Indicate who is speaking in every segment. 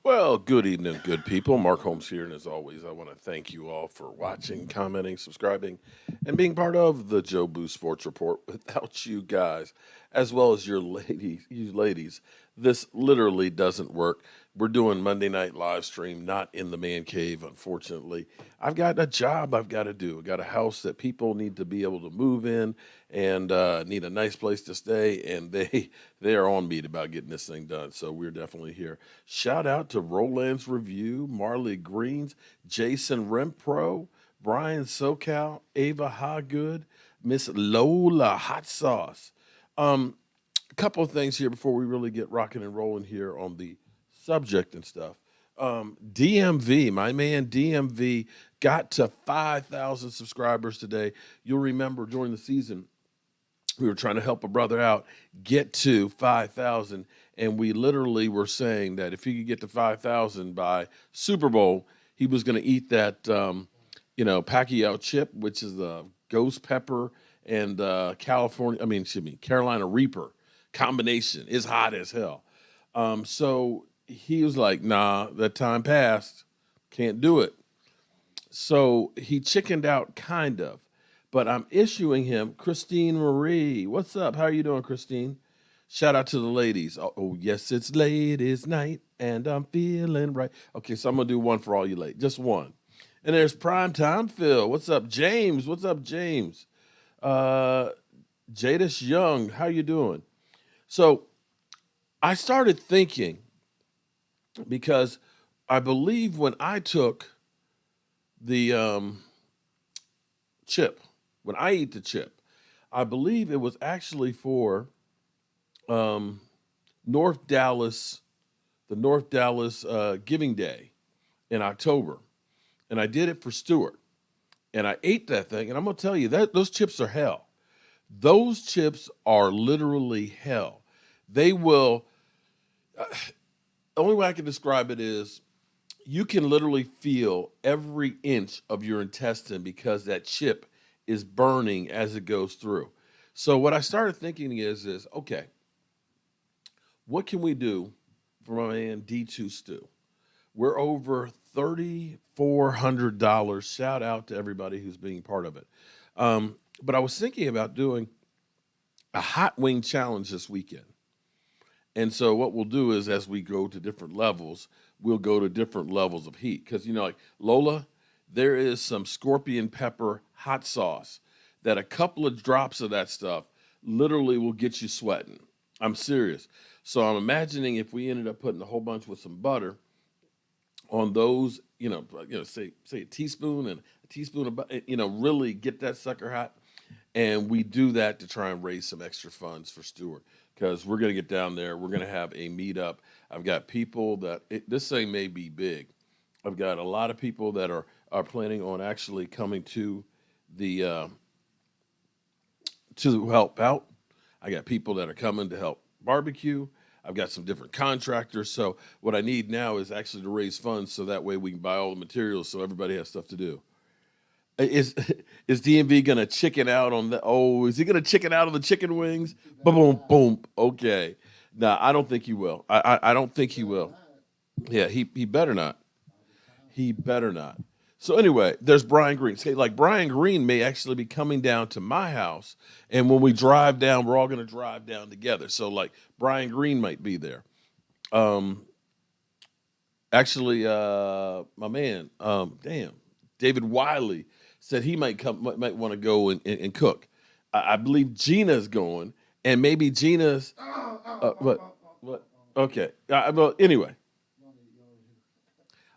Speaker 1: Well, good evening, good people. Mark Holmes here, and as always, I want to thank you all for watching, commenting, subscribing, and being part of the Jobu Sports Report. Without you guys, as well as you ladies, this literally doesn't work. We're doing Monday night live stream, not in the man cave, unfortunately. I've got a job I've got to do. I got a house that people need to be able to move in and need a nice place to stay, and they are on beat about getting this thing done. So we're definitely here. Shout out to Roland's Review, Marley Greens, Jason Rempro, Brian SoCal, Ava Hoggood, Miss Lola Hot Sauce. A couple of things here before we really get rocking and rolling here on the subject and stuff. DMV, my man DMV, got to 5,000 subscribers today. You'll remember during the season, we were trying to help a brother out get to 5,000, and we literally were saying that if he could get to 5,000 by Super Bowl, he was going to eat that, Pacquiao chip, which is the ghost pepper and Carolina Reaper combination is hot as hell. So he was like, nah, that time passed. Can't do it. So he chickened out kind of. But I'm issuing him Christine Marie. What's up? How are you doing, Christine? Shout out to the ladies. Oh, yes, it's ladies' night, and I'm feeling right. Okay, so I'm going to do one for all you ladies. Just one. And there's Primetime Phil. What's up, James? What's up, James? Jadis Young, how you doing? So I started thinking because I believe when I took the chip, when I eat the chip, I believe it was actually for North Dallas, the North Dallas Giving Day in October. And I did it for Stewart. And I ate that thing. And I'm going to tell you, that those chips are hell. Those chips are literally hell. They will, the only way I can describe it is you can literally feel every inch of your intestine because that chip is burning as it goes through. So what I started thinking is okay, what can we do for my man D2 Stew? We're over $3,400. Shout out to everybody who's being part of it. But I was thinking about doing a hot wing challenge this weekend. And so what we'll do is as we go to different levels, we'll go to different levels of heat. Because, like Lola, there is some scorpion pepper hot sauce that a couple of drops of that stuff literally will get you sweating. I'm serious. So I'm imagining if we ended up putting a whole bunch with some butter on those, say a teaspoon and a teaspoon of butter, really get that sucker hot. And we do that to try and raise some extra funds for Stewart because we're going to get down there. We're going to have a meetup. I've got people this thing may be big. I've got a lot of people that are planning on actually coming to the to help out. I got people that are coming to help barbecue. I've got some different contractors. So what I need now is actually to raise funds so that way we can buy all the materials so everybody has stuff to do. Is DMV gonna chicken out on the? Oh, is he gonna chicken out on the chicken wings? Boom, boom, boom. Okay, no, I don't think he will. I don't think he will. Yeah, he better not. He better not. So anyway, there's Brian Green. See, like Brian Green may actually be coming down to my house, and when we drive down, we're all gonna drive down together. So like Brian Green might be there. Actually, my man, David Wiley said he might want to go and cook. I believe Gina's going, and maybe Gina's. What? Okay. Well, anyway.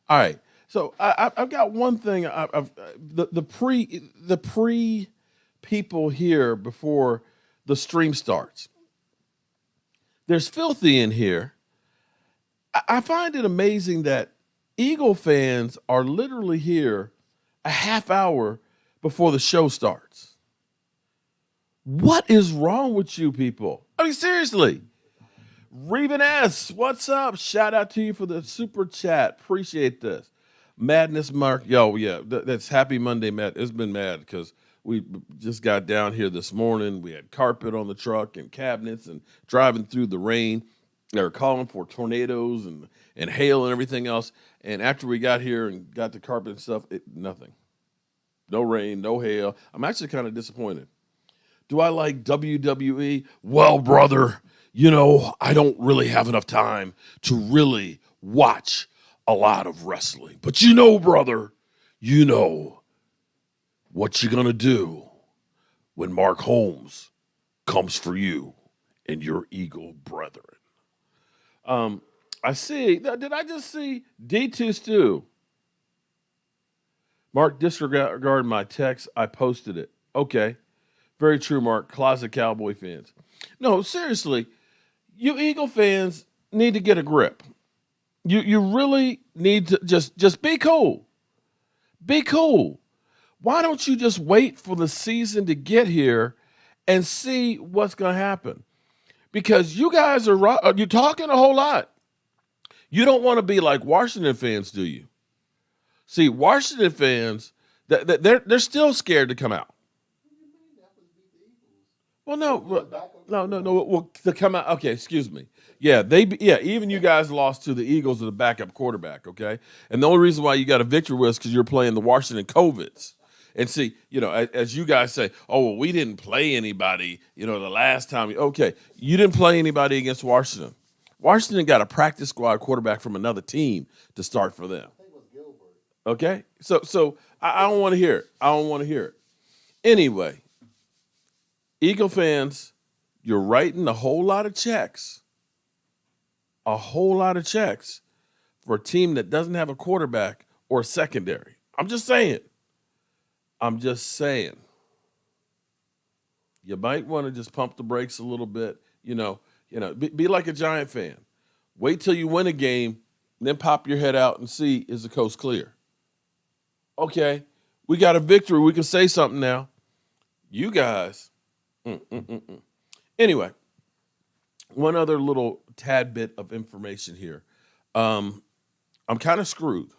Speaker 1: All right. So I've got one thing. The pre people here before the stream starts. There's filthy in here. I find it amazing that Eagle fans are literally here a half hour before the show starts. What is wrong with you people? I mean, seriously. Reven S., what's up? Shout out to you for the super chat. Appreciate this. Madness Mark. Yo, yeah, that's happy Monday, Matt. It's been mad because we just got down here this morning. We had carpet on the truck and cabinets and driving through the rain. They were calling for tornadoes and hail and everything else. And after we got here and got the carpet and stuff, nothing. No rain, no hail. I'm actually kind of disappointed. Do I like WWE? Well, brother, I don't really have enough time to really watch a lot of wrestling. But brother, what you're going to do when Mark Holmes comes for you and your Eagle brethren. I see. Did I just see D2 Stew? Mark, disregard my text. I posted it. Okay. Very true, Mark. Closet Cowboy fans. No, seriously, you Eagle fans need to get a grip. You really need to just be cool. Be cool. Why don't you just wait for the season to get here and see what's going to happen? Because you guys you're talking a whole lot. You don't want to be like Washington fans, do you? See, Washington fans, they're still scared to come out. Well, no. Well, to come out. Okay, excuse me. Yeah, even you guys lost to the Eagles with a backup quarterback, okay? And the only reason why you got a victory was because you're playing the Washington COVIDs. And see, as you guys say, oh, well, we didn't play anybody, the last time. Okay, you didn't play anybody against Washington. Washington got a practice squad quarterback from another team to start for them. I think it was Gilbert. Okay, so I don't want to hear it. I don't want to hear it. Anyway, Eagle fans, you're writing a whole lot of checks for a team that doesn't have a quarterback or a secondary. I'm just saying. You might want to just pump the brakes a little bit, be like a Giant fan. Wait till you win a game, then pop your head out and see, is the coast clear? Okay, we got a victory. We can say something now. You guys. Anyway, one other little tad bit of information here. I'm kind of screwed.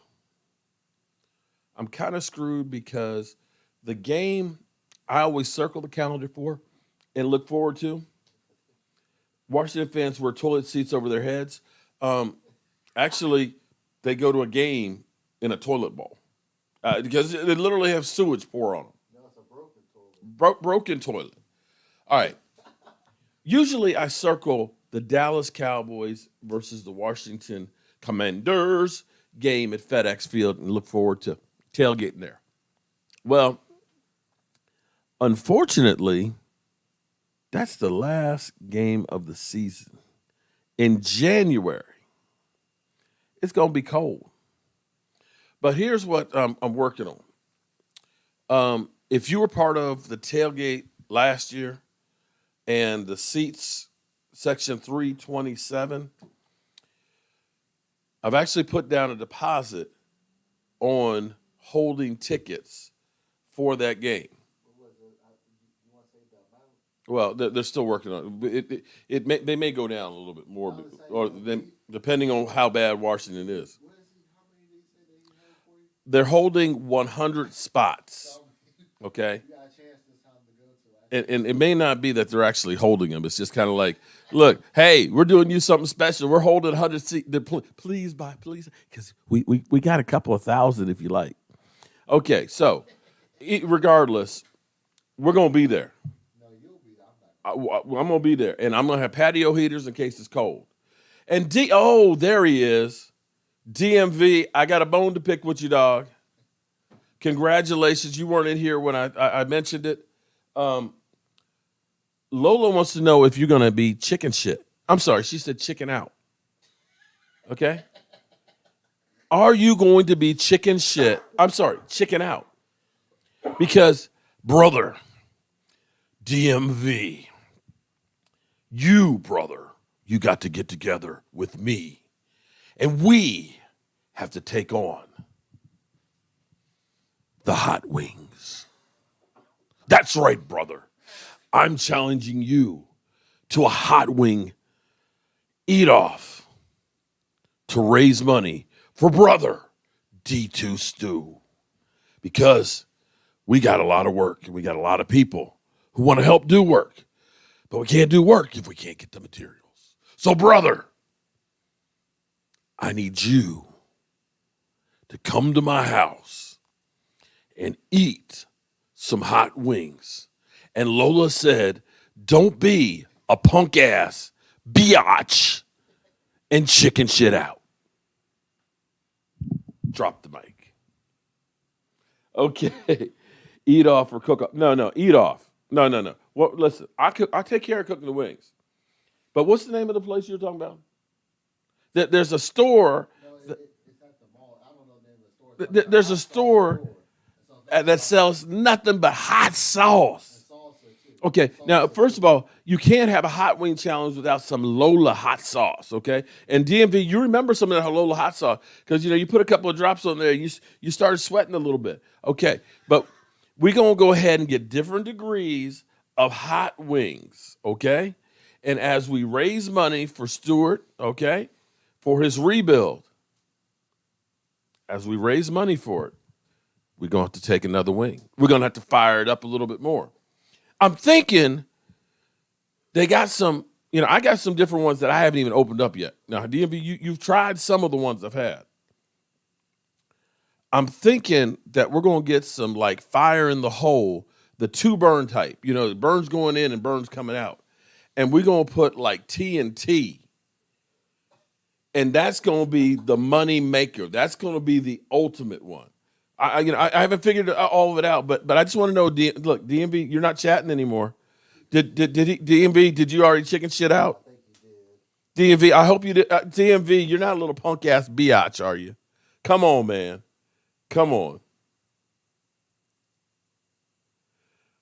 Speaker 1: Because the game I always circle the calendar for and look forward to, Washington fans wear toilet seats over their heads. Actually, they go to a game in a toilet bowl because they literally have sewage pour on them. No, it's a broken toilet. Broken toilet. All right. Usually I circle the Dallas Cowboys versus the Washington Commanders game at FedEx Field and look forward to tailgating there. Well, unfortunately, that's the last game of the season. In January, it's going to be cold. But here's what I'm working on. If you were part of the tailgate last year and the seats, section 327, I've actually put down a deposit on holding tickets for that game. Well, they're still working on it. They may go down a little bit more, or then depending on how bad Washington is. They're holding 100 spots. Okay. And it may not be that they're actually holding them. It's just kind of like, look, hey, we're doing you something special. We're holding 100 seats. Please buy, please, because we got a couple of thousand if you like. Okay, so regardless, we're going to be there. No, you'll be there. I'm going to be there, and I'm going to have patio heaters in case it's cold. And there he is. DMV, I got a bone to pick with you, dog. Congratulations. You weren't in here when I mentioned it. Lola wants to know if you're going to be chicken shit. I'm sorry, she said chicken out. Okay? Are you going to be chicken shit? I'm sorry, chicken out. Because, brother, DMV, you got to get together with me. And we have to take on the hot wings. That's right, brother. I'm challenging you to a hot wing eat-off to raise money for brother D2 Stew. Because we got a lot of work and we got a lot of people who want to help do work. But we can't do work if we can't get the materials. So, brother, I need you to come to my house and eat some hot wings. And Lola said, don't be a punk ass biatch and chicken shit out. Drop the mic. Okay. Eat off or cook off. No, eat off. No. Well, listen, I take care of cooking the wings. But what's the name of the place you're talking about? There's a store. It's at the mall. I don't know the name of the store. There's a store that sells nothing but hot sauce. Okay, now, first of all, you can't have a hot wing challenge without some Lola hot sauce, okay? And DMV, you remember some of that Lola hot sauce because, you put a couple of drops on there, you started sweating a little bit. Okay, but we're going to go ahead and get different degrees of hot wings, okay? And as we raise money for Stuart, okay, for his rebuild, as we raise money for it, we're going to have to take another wing. We're going to have to fire it up a little bit more. I'm thinking they got some, I got some different ones that I haven't even opened up yet. Now, DMV, you've tried some of the ones I've had. I'm thinking that we're going to get some like fire in the hole, the 2 burn type, the burns going in and burns coming out. And we're going to put like TNT. And that's going to be the money maker. That's going to be the ultimate one. I haven't figured all of it out, but I just want to know. Look, DMV, you're not chatting anymore. Did he, DMV? Did you already chicken shit out? I think he did. DMV, I hope you did. DMV, you're not a little punk ass biatch, are you? Come on, man. Come on.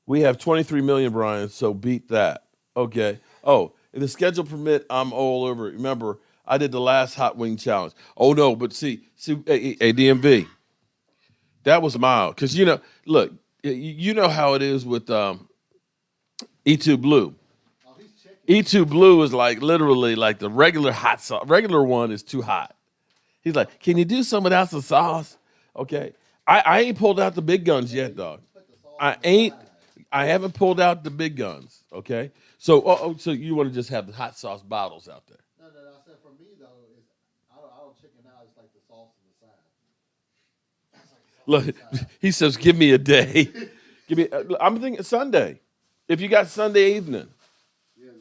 Speaker 1: We have 23 million, Brian. So beat that. Okay. Oh, if the schedule permit, I'm all over it. Remember, I did the last hot wing challenge. Oh no, but see, hey, DMV. That was mild because look, you know how it is with E2 Blue. E2 Blue is like literally like the regular hot sauce. Regular one is too hot. He's like, can you do some without some sauce? Okay, I ain't pulled out the big guns yet, dog. I haven't pulled out the big guns. Okay, so so you want to just have the hot sauce bottles out there? No. I said for me though, I don't chicken out. It's like the sauce on the side. Look, he says, give me a day. I'm thinking Sunday. If you got Sunday evening. Yeah,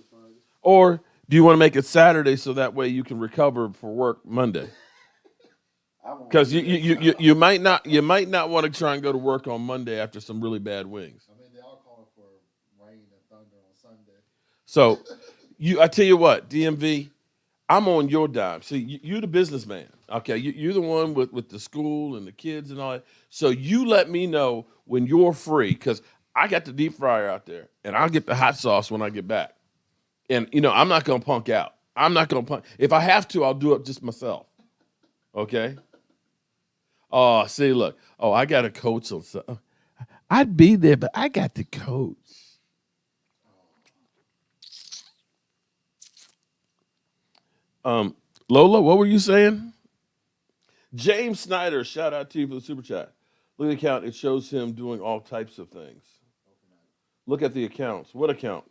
Speaker 1: or do you want to make it Saturday so that way you can recover for work Monday? Because you might not want to try and go to work on Monday after some really bad wings. I mean, they are calling for rain and thunder on Sunday. So I tell you what, DMV, I'm on your dime. See, you're the businessman. Okay, you're the one with the school and the kids and all that. So you let me know when you're free because I got the deep fryer out there and I'll get the hot sauce when I get back. And, I'm not going to punk out. I'm not going to punk. If I have to, I'll do it just myself. Okay? Oh, see, look. Oh, I got a coach on something. I'd be there, but I got the coach. Lola, what were you saying? James Snyder, shout out to you for the super chat. Look at the account. It shows him doing all types of things. Look at the accounts. What account?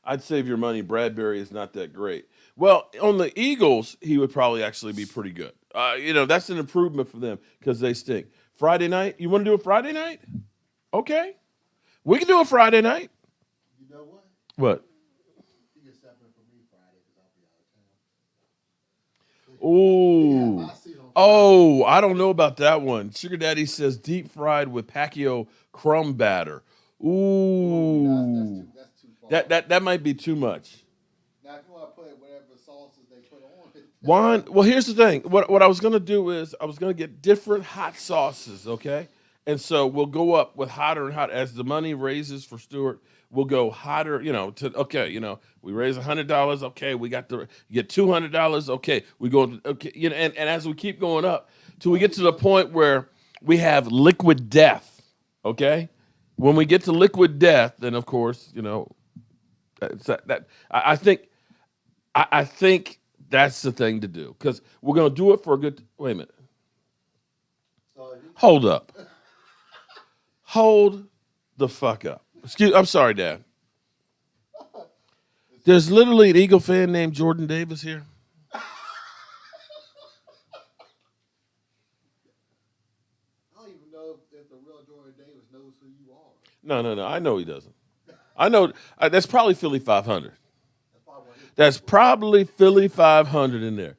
Speaker 1: I'd save your money. Bradbury is not that great. Well, on the Eagles, he would probably actually be pretty good. That's an improvement for them because they stink. Friday night? You want to do a Friday night? Okay. We can do a Friday night. You know what? What? Ooh. Oh, I don't know about that one. Sugar Daddy says deep fried with Pacquiao crumb batter. Ooh. That's too far. That might be too much. Now, if you want to put whatever sauces they put on it. Well, here's the thing. What I was going to do is I was going to get different hot sauces, okay? And so we'll go up with hotter and hotter. As the money raises for Stuart, we'll go hotter, we raise $100. Okay, we got you get $200. Okay, we go, okay, and as we keep going up till we get to the point where we have liquid death, okay? When we get to liquid death, then of course, I think that's the thing to do because we're going to do it for a good, wait a minute. Hold up. Hold the fuck up. I'm sorry, Dad. There's literally an Eagle fan named Jordan Davis here.
Speaker 2: I don't even know if the real Jordan Davis knows who you are.
Speaker 1: No. I know he doesn't. I know that's probably Philly 500.
Speaker 2: That's
Speaker 1: That's probably Philly 500 in there.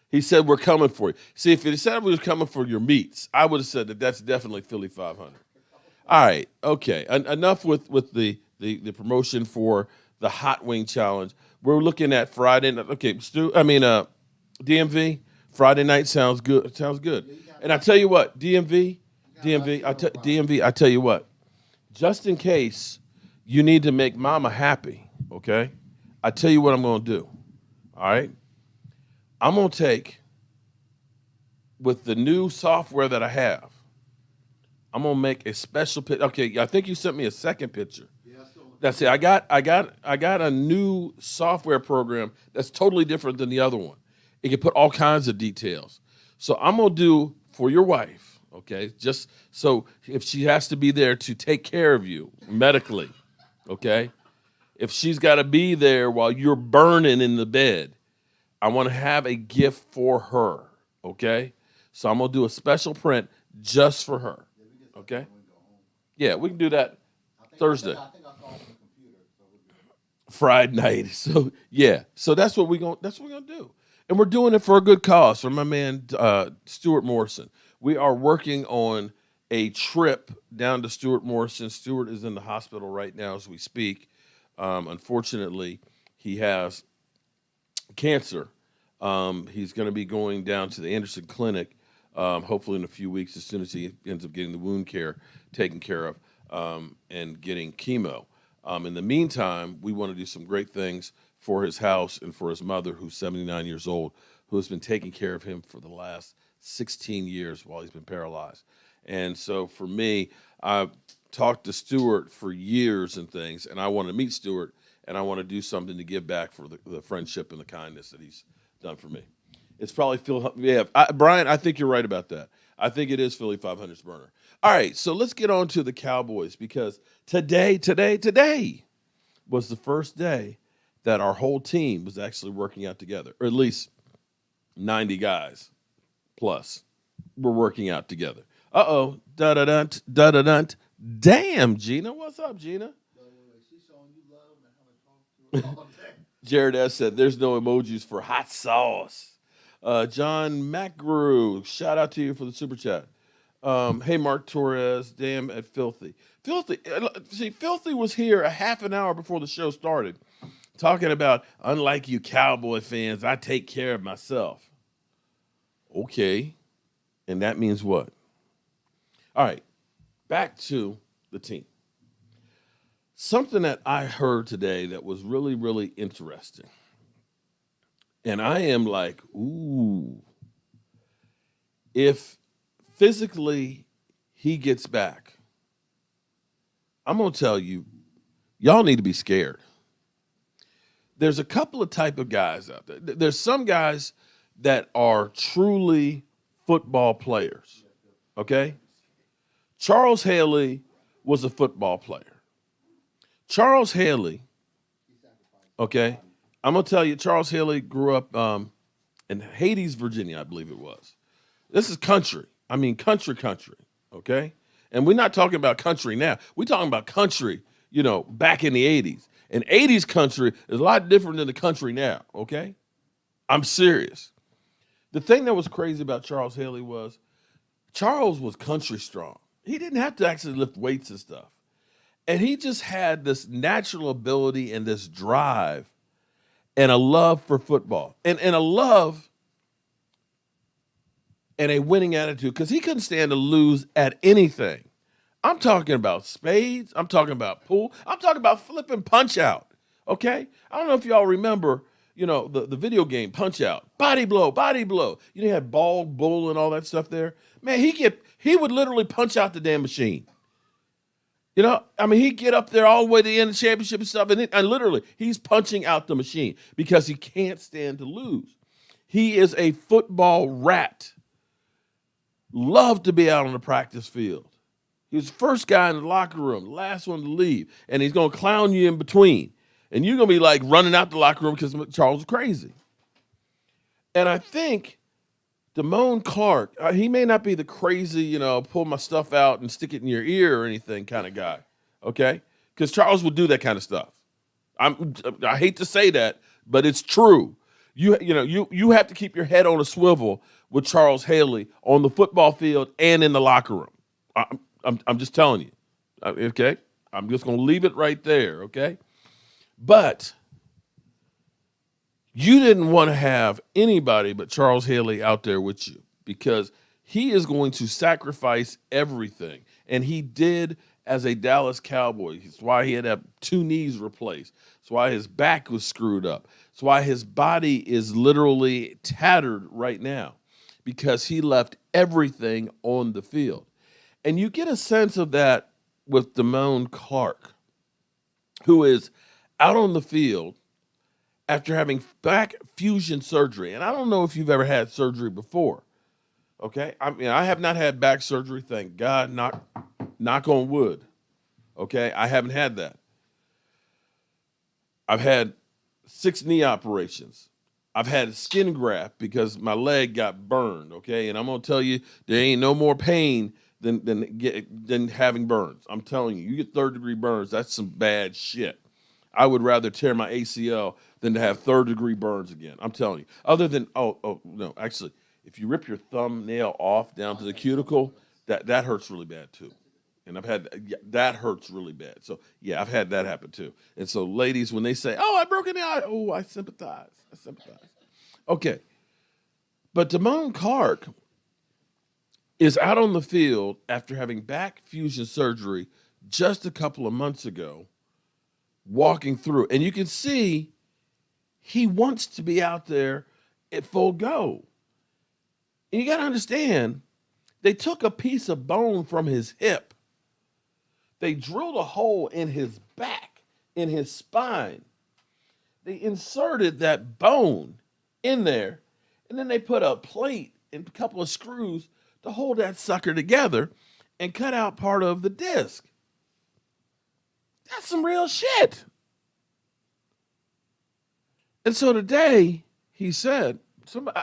Speaker 1: He said, we're coming for you. See, if he said we was coming for your meats, I would have said that that's definitely Philly 500. All right, okay. Enough with the promotion for the Hot Wing Challenge. We're looking at Friday. Okay, DMV, Friday night sounds good. Sounds good. And I tell you what, DMV, I tell you what, just in case you need to make mama happy, okay? I tell you what I'm going to do, all right? I'm going to take, with the new software that I have, I'm going to make a special picture. Okay, I think you sent me a second picture. That's it. I got a new software program that's totally different than the other one. It can put all kinds of details. So I'm going to do for your wife, okay, just so if she has to be there to take care of you medically, okay, if she's got to be there while you're burning in the bed, I want to have a gift for her, okay? So I'm going to do a special print just for her, okay? Yeah, we can do that Thursday. Friday night. So, yeah. So that's what we're going to do. And we're doing it for a good cause for my man, Stuart Morrison. We are working on a trip down to Stuart Morrison. Stuart is in the hospital right now as we speak. Unfortunately, he has cancer. He's going to be going down to the Anderson Clinic, hopefully in a few weeks, as soon as he ends up getting the wound care taken care of and getting chemo. In the meantime, we want to do some great things for his house and for his mother, who's 79 years old, who has been taking care of him for the last 16 years while he's been paralyzed. And so for me, I've talked to Stuart for years and things, and I want to meet Stuart, and I want to do something to give back for the friendship and the kindness that he's done for me. It's probably Phil. Yeah, Brian, I think you're right about that. I think it is Philly 500's burner. All right, so let's get on to the Cowboys, because today was the first day that our whole team was actually working out together, or at least 90 guys plus were working out together. Uh-oh, da-da-dunt, da-da-dunt. Damn, Gina, what's up, Gina? Jared S. said, there's no emojis for hot sauce. John McGrew, shout out to you for the super chat. Hey, Mark Torres, damn at Filthy. Filthy was here a half an hour before the show started talking about, unlike you Cowboy fans, I take care of myself. Okay, and that means what? All right, back to the team. Something that I heard today that was really, really interesting. And I am like, ooh, if physically he gets back, I'm going to tell you, y'all need to be scared. There's a couple of type of guys out there. There's some guys that are truly football players, okay? Charles Haley was a football player. Charles Haley, okay, I'm going to tell you, Charles Haley grew up in Hades, Virginia, I believe it was. This is country. I mean, country, okay? And we're not talking about country now. We're talking about country, back in the 80s. And 80s country is a lot different than the country now, okay? I'm serious. The thing that was crazy about Charles Haley was Charles was country strong. He didn't have to actually lift weights and stuff. And he just had this natural ability and this drive and a love for football and a love and a winning attitude, because he couldn't stand to lose at anything. I'm talking about spades. I'm talking about pool. I'm talking about flipping Punch Out, okay? I don't know if y'all remember, the video game Punch Out. Body blow, body blow. You had ball, bull, and all that stuff there. Man, he would literally punch out the damn machine. He'd get up there all the way to the end of the championship and stuff, and literally, he's punching out the machine because he can't stand to lose. He is a football rat. Loved to be out on the practice field. He was the first guy in the locker room, the last one to leave, and he's going to clown you in between. And you're going to be like running out the locker room because Charles is crazy. And I think Damone Clark, he may not be the crazy, pull my stuff out and stick it in your ear or anything kind of guy, okay? Because Charles would do that kind of stuff. I hate to say that, but it's true. You have to keep your head on a swivel with Charles Haley on the football field and in the locker room. I'm just telling you, okay? I'm just going to leave it right there, okay? But you didn't want to have anybody but Charles Haley out there with you because he is going to sacrifice everything. And he did as a Dallas Cowboy. That's why he had to have 2 knees replaced. That's why his back was screwed up. That's why his body is literally tattered right now because he left everything on the field. And you get a sense of that with Damone Clark, who is out on the field after having back fusion surgery. And I don't know if you've ever had surgery before, okay? I have not had back surgery, thank God, knock on wood, okay? I haven't had that. I've had 6 knee operations. I've had a skin graft because my leg got burned, okay? And I'm going to tell you, there ain't no more pain than having burns. I'm telling you, you get 3rd-degree burns, that's some bad shit. I would rather tear my ACL than to have 3rd-degree burns again. I'm telling you. Other than, no, actually, if you rip your thumbnail off down to the cuticle, that hurts really bad too. And that hurts really bad. So, yeah, I've had that happen too. And so, ladies, when they say, I broke an eye, I sympathize. Okay. But Damone Clark is out on the field after having back fusion surgery just a couple of months ago, walking through. And you can see he wants to be out there at full go. And you got to understand, they took a piece of bone from his hip. They drilled a hole in his back, in his spine. They inserted that bone in there, and then they put a plate and a couple of screws to hold that sucker together and cut out part of the disc. That's some real shit. And so today he said,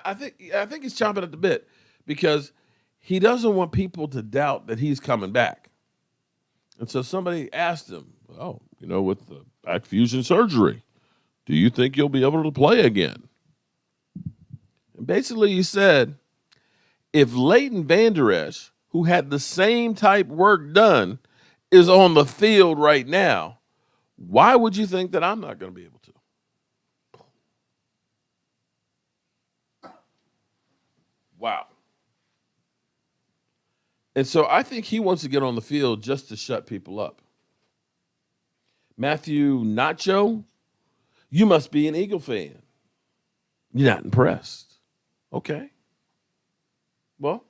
Speaker 1: I think he's chomping at the bit because he doesn't want people to doubt that he's coming back. And so somebody asked him, with the back fusion surgery, do you think you'll be able to play again? And basically he said, if Leighton Vander Esch, who had the same type work done, is on the field right now, why would you think that I'm not going to be able to? Wow. And so I think he wants to get on the field just to shut people up. Matthew Nacho, you must be an Eagle fan. You're not impressed. Okay. Well,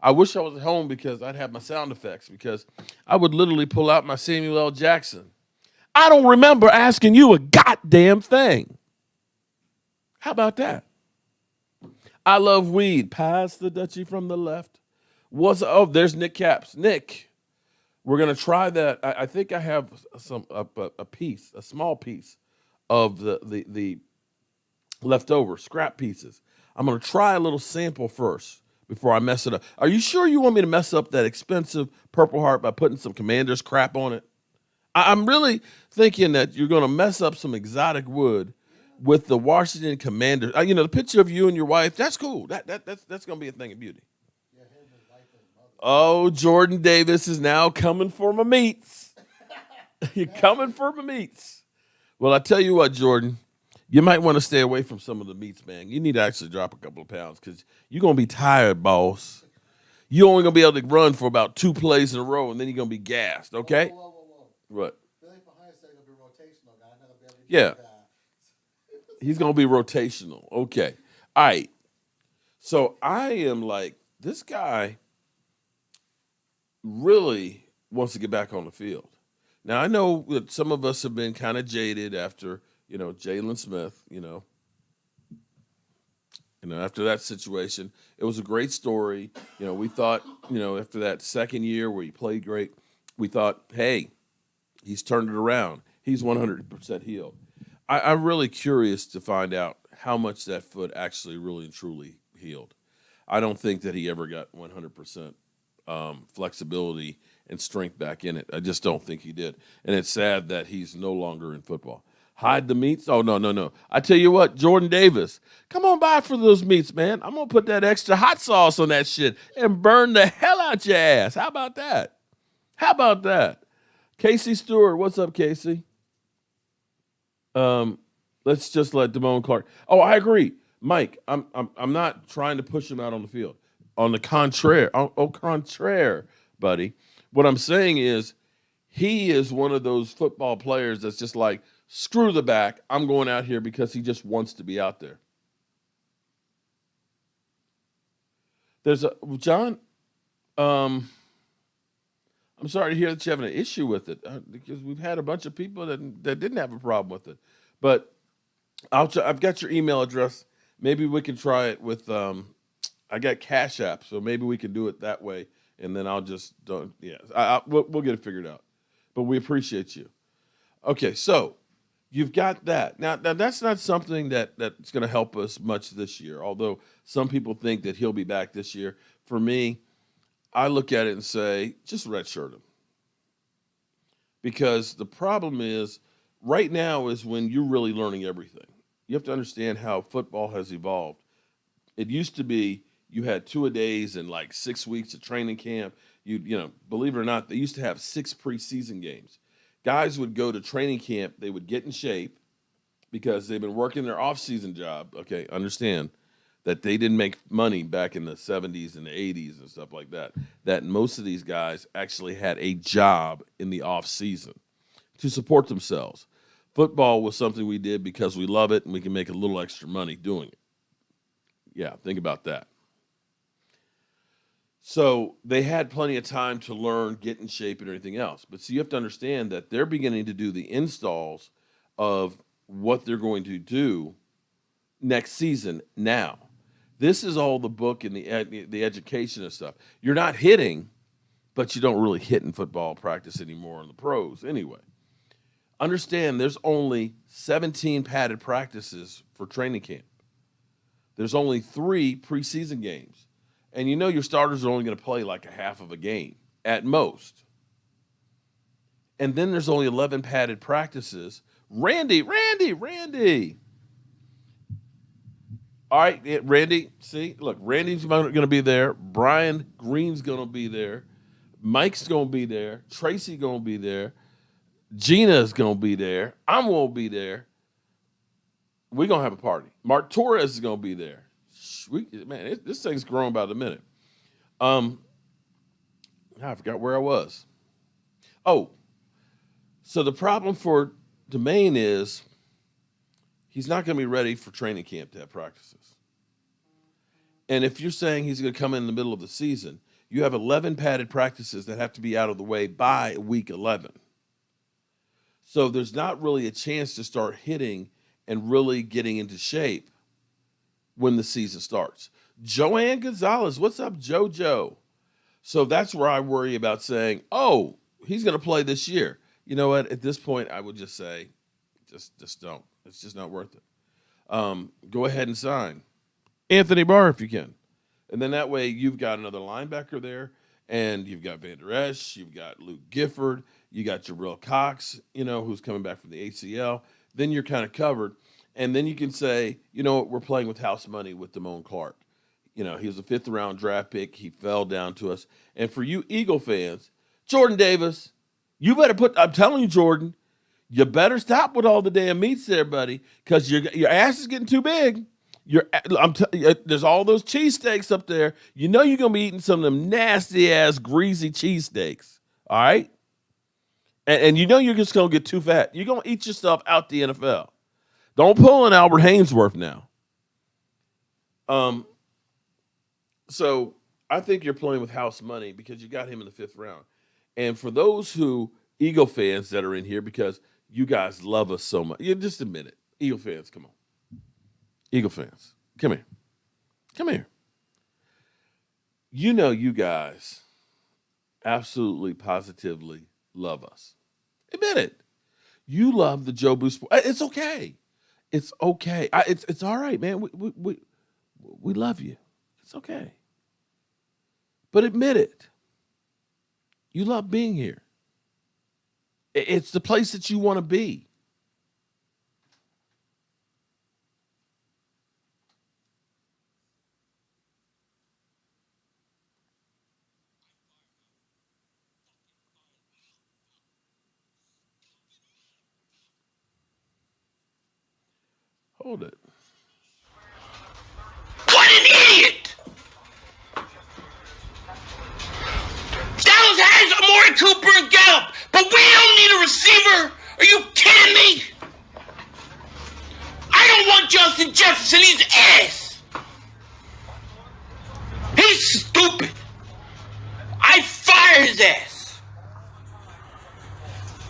Speaker 1: I wish I was at home because I'd have my sound effects because I would literally pull out my Samuel L. Jackson. I don't remember asking you a goddamn thing. How about that? I love weed. Pass the Dutchie from the left. There's Nick Caps. Nick, we're going to try that. I think I have a small piece of the leftover scrap pieces. I'm going to try a little sample first before I mess it up. Are you sure you want me to mess up that expensive Purple Heart by putting some Commander's crap on it? I'm really thinking that you're going to mess up some exotic wood with the Washington Commanders. The picture of you and your wife, that's cool. That's going to be a thing of beauty. Oh, Jordan Davis is now coming for my meats. You're coming for my meats. Well, I tell you what, Jordan, you might want to stay away from some of the meats, man. You need to actually drop a couple of pounds because you're going to be tired, boss. You're only going to be able to run for about 2 plays in a row, and then you're going to be gassed, okay?
Speaker 2: Whoa.
Speaker 1: What?
Speaker 2: Billy behind said he'll be rotational, guy. Not gonna be
Speaker 1: Yeah. He's going to be rotational. Okay. All right. So I am like, this guy really wants to get back on the field. Now, I know that some of us have been kind of jaded after, Jalen Smith, after that situation. It was a great story. We thought, after that second year where he played great, we thought, hey, he's turned it around. He's 100% healed. I'm really curious to find out how much that foot actually really and truly healed. I don't think that he ever got 100% flexibility and strength back in it. I just don't think he did. And it's sad that he's no longer in football. Hide the meats? Oh, no, no, no. I tell you what, Jordan Davis, come on by for those meats, man. I'm going to put that extra hot sauce on that shit and burn the hell out your ass. How about that? How about that? Casey Stewart, what's up, Casey? Um, let's just let Damone Clark. Oh, I agree, Mike. I'm not trying to push him out on the field. On the contraire, au contraire, buddy. What I'm saying is, he is one of those football players that's just like, screw the back. I'm going out here because he just wants to be out there. There's a John. Um, I'm sorry to hear that you're having an issue with it because we've had a bunch of people that didn't have a problem with it. But I've got your email address. Maybe we can try it with. I got Cash App, so maybe we can do it that way, and then I'll just don't. Yeah, we'll get it figured out. But we appreciate you. Okay, so you've got that. Now that's not something that's going to help us much this year. Although some people think that he'll be back this year. For me, I look at it and say, just redshirt him. Because the problem is, right now is when you're really learning everything. You have to understand how football has evolved. It used to be you had 2-a-days and like 6 weeks of training camp. Believe it or not, they used to have 6 preseason games. Guys would go to training camp, they would get in shape because they've been working their off-season job. Okay, understand that they didn't make money back in the 70s and the 80s and stuff like that. That most of these guys actually had a job in the off-season to support themselves. Football was something we did because we love it and we can make a little extra money doing it. Yeah, think about that. So they had plenty of time to learn, get in shape, and everything else. But so you have to understand that they're beginning to do the installs of what they're going to do next season now. This is all the book and the education and stuff. You're not hitting, but you don't really hit in football practice anymore in the pros anyway. Understand there's only 17 padded practices for training camp. There's only 3 preseason games. And you know your starters are only going to play like a half of a game at most. And then there's only 11 padded practices. Randy. All right, Randy, see, look, Randy's going to be there. Brian Green's going to be there. Mike's going to be there. Tracy going to be there. Gina's going to be there. I'm going to be there. We're going to have a party. Mark Torres is going to be there. This thing's growing by the minute. I forgot where I was. Oh, so the problem for Domain is he's not going to be ready for training camp to have practices. And if you're saying he's going to come in the middle of the season, you have 11 padded practices that have to be out of the way by week 11. So there's not really a chance to start hitting and really getting into shape when the season starts. Joanne Gonzalez, what's up, JoJo? So that's where I worry about saying, oh, he's going to play this year. You know what? At this point, I would just say, just don't. It's just not worth it. Go ahead and sign Anthony Barr if you can. And then that way you've got another linebacker there, and you've got Van Der Esch, you've got Luke Gifford, you got Jabril Cox, who's coming back from the ACL. Then you're kind of covered. And then you can say, we're playing with house money with Damone Clark. He was a 5th-round draft pick. He fell down to us. And for you Eagle fans, Jordan Davis, you better I'm telling you, Jordan, you better stop with all the damn meats there, buddy, because your ass is getting too big. There's all those cheesesteaks up there. You're going to be eating some of them nasty-ass, greasy cheesesteaks, all right? And you're just going to get too fat. You're going to eat yourself out the NFL. Don't pull an Albert Hainsworth now. So I think you're playing with house money because you got him in the 5th round. And for those Eagle fans that are in here, because you guys love us so much. Just a minute. Eagle fans, come on. Eagle fans, come here. Come here. You guys absolutely, positively love us. Admit it. You love the Jobu Sport. It's okay. It's okay. It's all right, man. We love you. It's okay. But admit it. You love being here. It's the place that you want to be. Hold it.
Speaker 3: What an idiot! Dallas has Amari Cooper and Gallup, but we don't need a receiver. Are you kidding me? I don't want Justin Jefferson. He's ass. He's stupid. I fire his ass.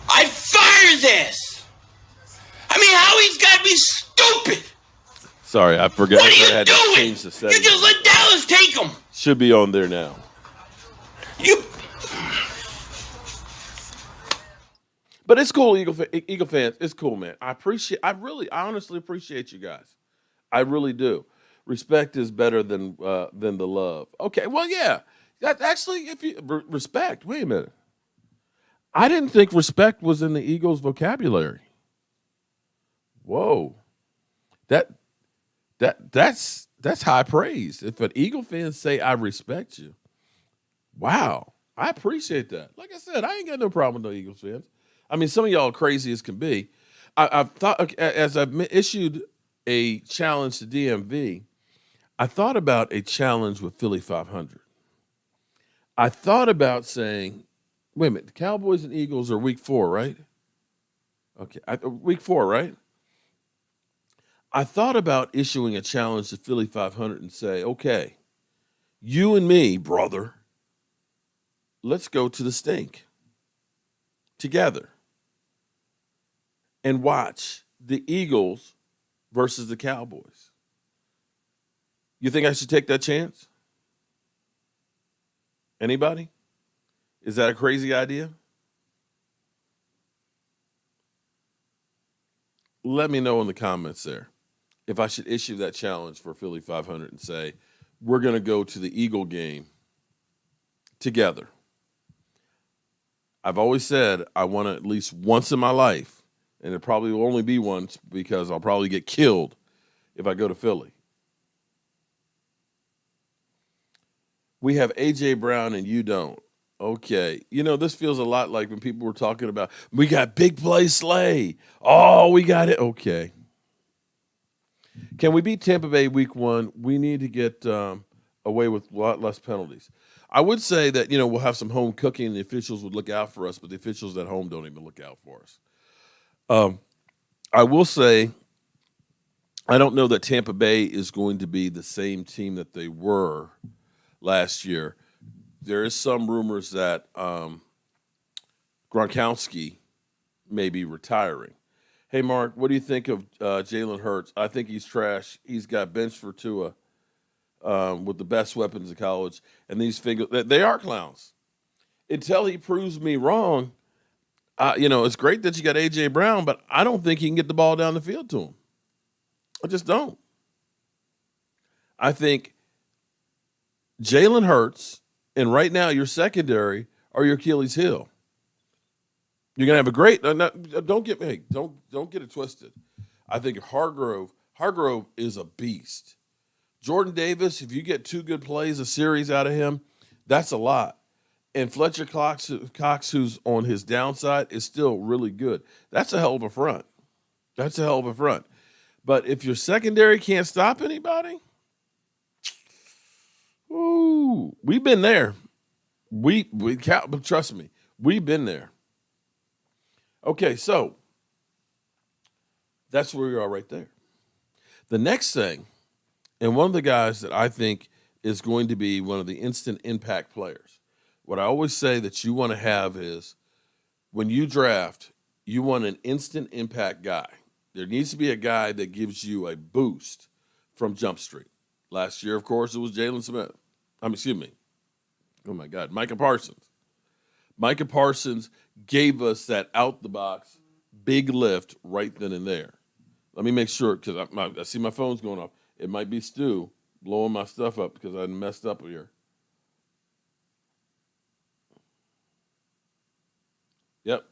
Speaker 3: I fire his ass. I mean, how he's got to be stupid.
Speaker 1: Sorry, I forgot.
Speaker 3: What are you
Speaker 1: I had to change the
Speaker 3: doing?
Speaker 1: setting.
Speaker 3: You just let Dallas take him.
Speaker 1: Should be on there now.
Speaker 3: You.
Speaker 1: But it's cool, Eagle fans. It's cool, man. I honestly appreciate you guys. I really do. Respect is better than the love. Okay, well, yeah. That actually, if you respect. Wait a minute. I didn't think respect was in the Eagles' vocabulary. Whoa, that's high praise. If an Eagle fan say I respect you, wow, I appreciate that. Like I said, I ain't got no problem with no Eagles fans. I mean, some of y'all are crazy as can be. I've thought, as I've issued a challenge to DMV, I thought about a challenge with Philly 500. I thought about saying, wait a minute, the Cowboys and Eagles are week 4, right? Okay, week 4, right? I thought about issuing a challenge to Philly 500 and say, okay, you and me, brother, let's go to the stink together and watch the Eagles versus the Cowboys. You think I should take that chance? Anybody? Is that a crazy idea? Let me know in the comments there if I should issue that challenge for Philly 500 and say, we're going to go to the Eagle game together. I've always said I want to at least once in my life, and it probably will only be once because I'll probably get killed if I go to Philly. We have A.J. Brown and you don't. Okay. You know, this feels a lot like when people were talking about, we got big play Slay. Oh, we got it. Okay. Can we beat Tampa Bay week 1? We need to get away with a lot less penalties. I would say that, you know, we'll have some home cooking and the officials would look out for us, but the officials at home don't even look out for us. I will say, I don't know that Tampa Bay is going to be the same team that they were last year. There is some rumors that Gronkowski may be retiring. Hey, Mark, what do you think of Jalen Hurts? I think he's trash. He's got benched for Tua with the best weapons in college, and these figures, they are clowns. Until he proves me wrong, you know, it's great that you got A.J. Brown, but I don't think he can get the ball down the field to him. I just don't. I think Jalen Hurts, and right now your secondary are your Achilles heel. You're gonna have a great. Don't get it twisted. I think Hargrove is a beast. Jordan Davis, if you get 2 good plays a series out of him, that's a lot. And Fletcher Cox, who's on his downside, is still really good. That's a hell of a front. But if your secondary can't stop anybody, ooh, we've been there. Trust me, we've been there. Okay, so that's where we are right there. The next thing, and one of the guys that I think is going to be one of the instant impact players, what I always say that you want to have is when you draft, you want an instant impact guy. There needs to be a guy that gives you a boost from Jump Street. Last year, of course, it was Jalen Smith. Excuse me. Oh, my God. Micah Parsons. Micah Parsons gave us that out-the-box big lift right then and there. Let me make sure, because I see my phone's going off. It might be Stu blowing my stuff up because I messed up here. Yep.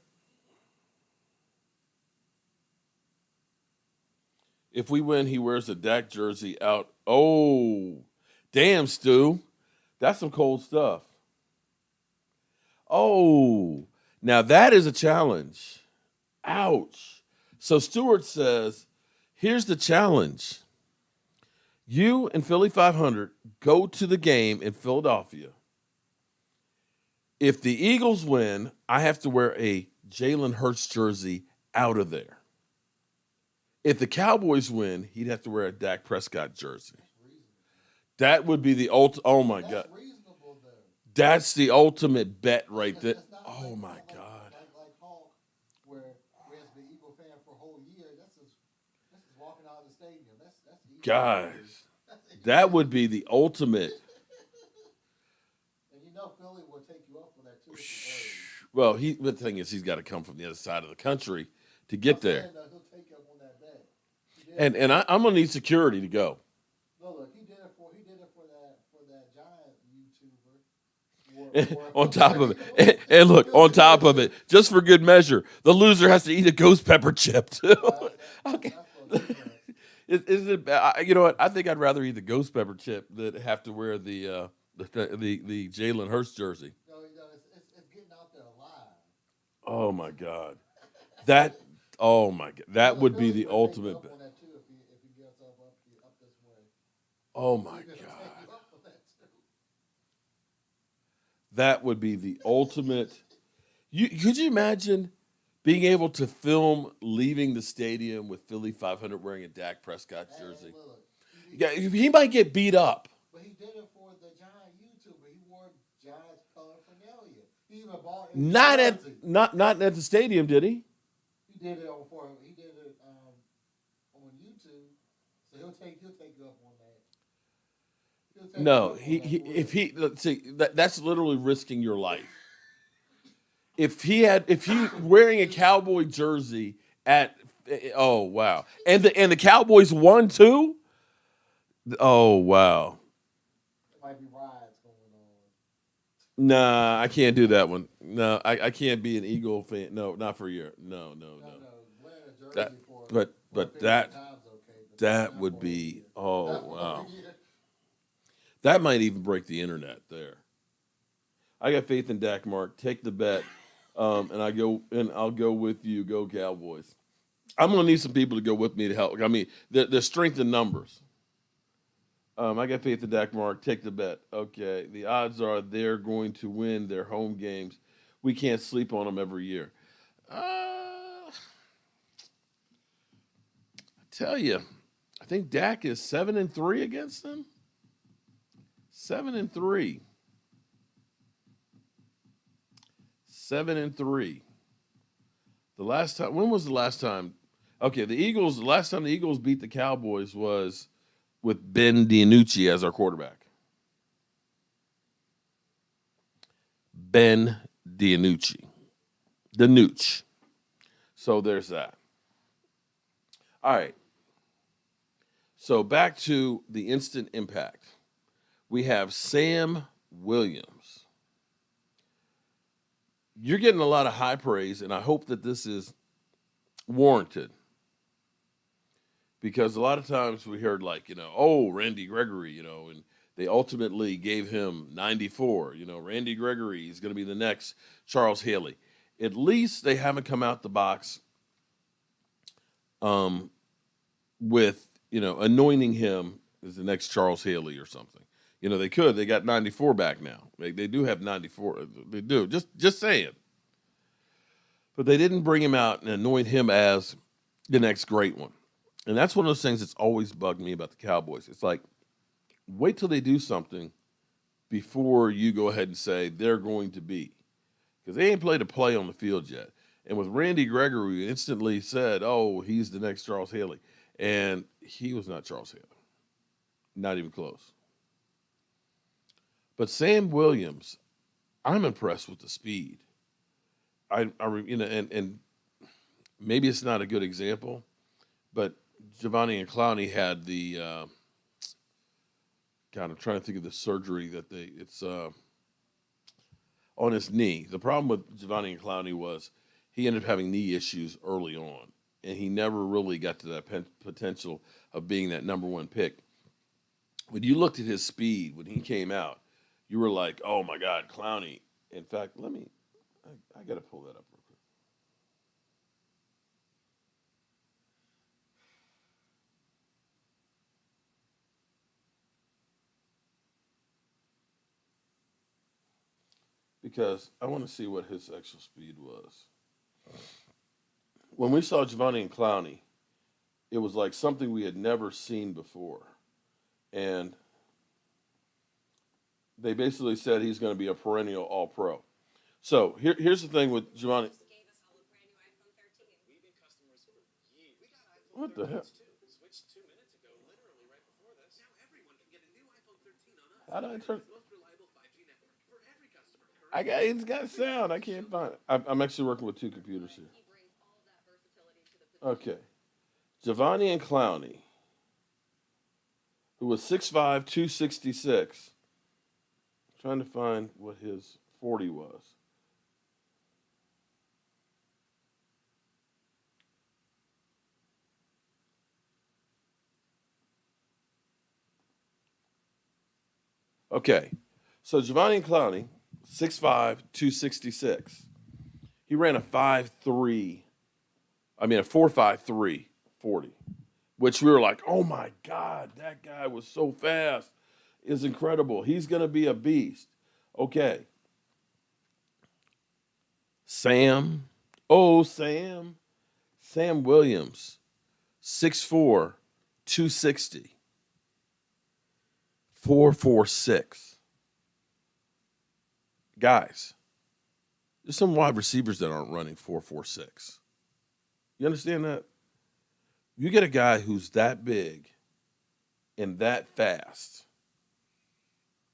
Speaker 1: If we win, he wears a Dak jersey out. Oh, damn, Stu. That's some cold stuff. Oh, now that is a challenge. Ouch. So Stewart says, here's the challenge. You and Philly 500 go to the game in Philadelphia. If the Eagles win, I have to wear a Jalen Hurts jersey out of there. If the Cowboys win, he'd have to wear a Dak Prescott jersey. That would be the ultimate. Oh my God.
Speaker 2: Reasonable though.
Speaker 1: That's the ultimate bet right there. Oh my God.
Speaker 2: Like Hawk, where we has been Eagle fan for a whole year. That's just walking out of the stadium. That's easy.
Speaker 1: Guys, that would be the ultimate.
Speaker 2: And you know Philly will take you up for that too.
Speaker 1: Well, the thing is, he's got to come from the other side of the country to get there.
Speaker 2: He'll take you up on that bet.
Speaker 1: And I'm gonna need security to go.
Speaker 2: No, look, he did it for that giant YouTuber.
Speaker 1: On top of it, and look, on top of it, just for good measure, the loser has to eat a ghost pepper chip too. Okay. Is it? You know what? I think I'd rather eat the ghost pepper chip than have to wear the Jalen Hurts jersey.
Speaker 2: No, it's getting out there alive.
Speaker 1: Oh my God, that. Oh my God, that would be the ultimate. Oh my God, that would be the ultimate. Could you imagine being able to film leaving the stadium with Philly 500 wearing a Dak Prescott jersey? Yeah, he might get beat up.
Speaker 2: But he did it for the giant YouTuber. He wore Giants paraphernalia. He even bought
Speaker 1: not at the stadium, did he?
Speaker 2: He did it on YouTube. So he'll take you up on that.
Speaker 1: No, let's see, that's literally risking your life. If he wearing a Cowboy jersey oh wow, and the Cowboys won too. Oh wow.
Speaker 2: There might be riots going on.
Speaker 1: Nah, I can't do that one. No, I can't be an Eagle fan. No, not for a year. No. That would be. Oh wow. That might even break the internet there. I got faith in Dak, Mark. Take the bet, and I'll go with you. Go Cowboys. I'm gonna need some people to go with me to help. I mean, there's strength in numbers. I got faith in Dak, Mark. Take the bet. Okay, the odds are they're going to win their home games. We can't sleep on them every year. I tell you, I think Dak is 7-3 against them. 7-3. 7-3. The last time. When was the last time? Okay, the Eagles. The last time the Eagles beat the Cowboys was with Ben DiNucci as our quarterback. Ben DiNucci. The Nooch. So there's that. All right. So back to the instant impact. We have Sam Williams. You're getting a lot of high praise, and I hope that this is warranted. Because a lot of times we heard Randy Gregory, and they ultimately gave him 94. Randy Gregory is going to be the next Charles Haley. At least they haven't come out the box with, anointing him as the next Charles Haley or something. They could. They got 94 back now. They do have 94. They do. Just saying. But they didn't bring him out and anoint him as the next great one. And that's one of those things that's always bugged me about the Cowboys. It's like, wait till they do something before you go ahead and say they're going to be. Because they ain't played a play on the field yet. And with Randy Gregory, we instantly said, oh, he's the next Charles Haley. And he was not Charles Haley. Not even close. But Sam Williams, I'm impressed with the speed. And maybe it's not a good example, but Giovanni and Clowney had the God. I'm trying to think of the surgery that it's on his knee. The problem with Giovanni and Clowney was he ended up having knee issues early on, and he never really got to that potential of being that number one pick. When you looked at his speed when he came out, you were like, "Oh my God, Clowney!" In fact, I got to pull that up real quick. Because I want to see what his actual speed was. When we saw Giovanni and Clowney, it was like something we had never seen before. And they basically said he's going to be a perennial All Pro. So here's the thing with Giovanni. What the hell? How did I turn? It's got sound. I can't find it. I'm actually working with two computers here. Okay. Giovanni and Clowney, who was 6'5", 266. Trying to find what his 40 was. Okay. So Giovanni and Clowney, 6'5", 266. He ran a 5'3", a 4.53 40, which we were like, oh my God, that guy was so fast. It's incredible. He's going to be a beast. Okay. Sam Williams, 6'4", 260, 4.46. Guys, there's some wide receivers that aren't running 4.46. You understand that? You get a guy who's that big and that fast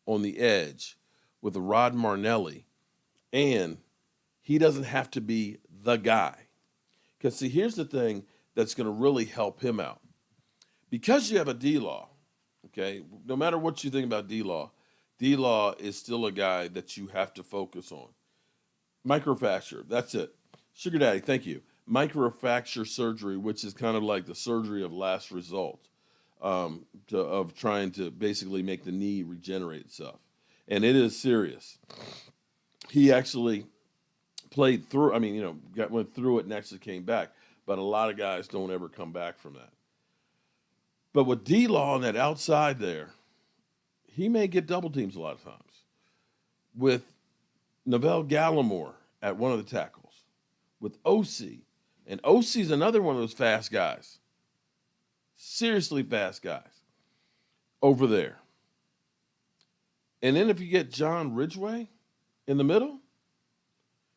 Speaker 1: on the edge with a Rod Marnelli, and he doesn't have to be the guy. Because, see, here's the thing that's going to really help him out. Because you have a D-Law, okay, no matter what you think about D-Law is still a guy that you have to focus on. Microfracture, that's it. Sugar Daddy, thank you. Microfracture surgery, which is kind of like the surgery of last result, of trying to basically make the knee regenerate itself. And it is serious. He actually played through, went through it and actually came back. But a lot of guys don't ever come back from that. But with D-Law on that outside there, he may get double teams a lot of times. With Neville Gallimore at one of the tackles, with OC. And OC's another one of those fast guys. Seriously fast guys over there. And then if you get John Ridgway in the middle,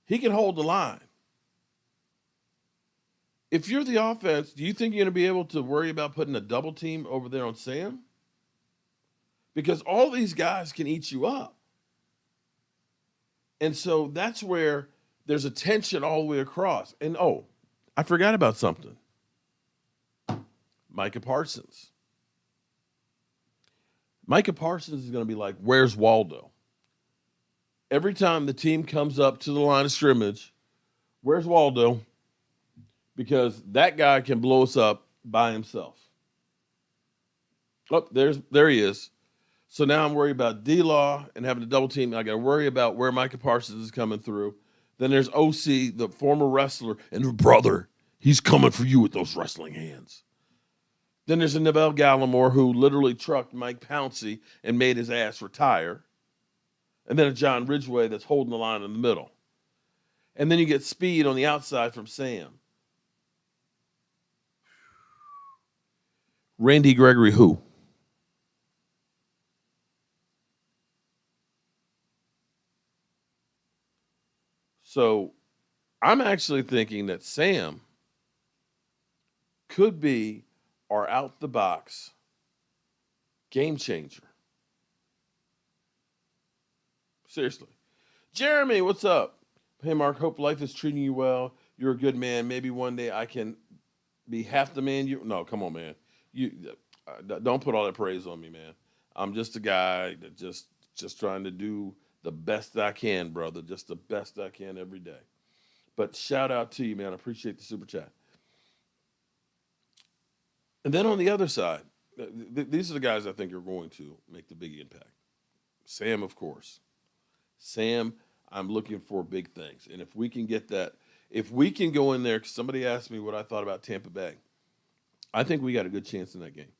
Speaker 1: he can hold the line. If you're the offense, do you think you're going to be able to worry about putting a double team over there on Sam? Because all these guys can eat you up. And so that's where there's a tension all the way across. And, I forgot about something. Micah Parsons. Micah Parsons is going to be like, where's Waldo? Every time the team comes up to the line of scrimmage, where's Waldo? Because that guy can blow us up by himself. Oh, there he is. So now I'm worried about D-Law and having a double team. I got to worry about where Micah Parsons is coming through. Then there's OC, the former wrestler, and her brother. He's coming for you with those wrestling hands. Then there's a Neville Gallimore who literally trucked Mike Pouncey and made his ass retire. And then a John Ridgway that's holding the line in the middle. And then you get speed on the outside from Sam. Randy Gregory who? So I'm actually thinking that Sam could be our out-the-box game changer. Seriously. Jeremy, what's up? Hey, Mark, hope life is treating you well. you're a good man. Maybe one day I can be half the man you. No, come on, man. You don't put all that praise on me, man. I'm just a guy that just trying to do the best I can, brother. Just the best I can every day. But shout out to you, man. I appreciate the super chat. And then on the other side, these are the guys I think are going to make the big impact. Sam, of course. Sam, I'm looking for big things. And if we can get that, if we can go in there, 'cause somebody asked me what I thought about Tampa Bay. I think we got a good chance in that game.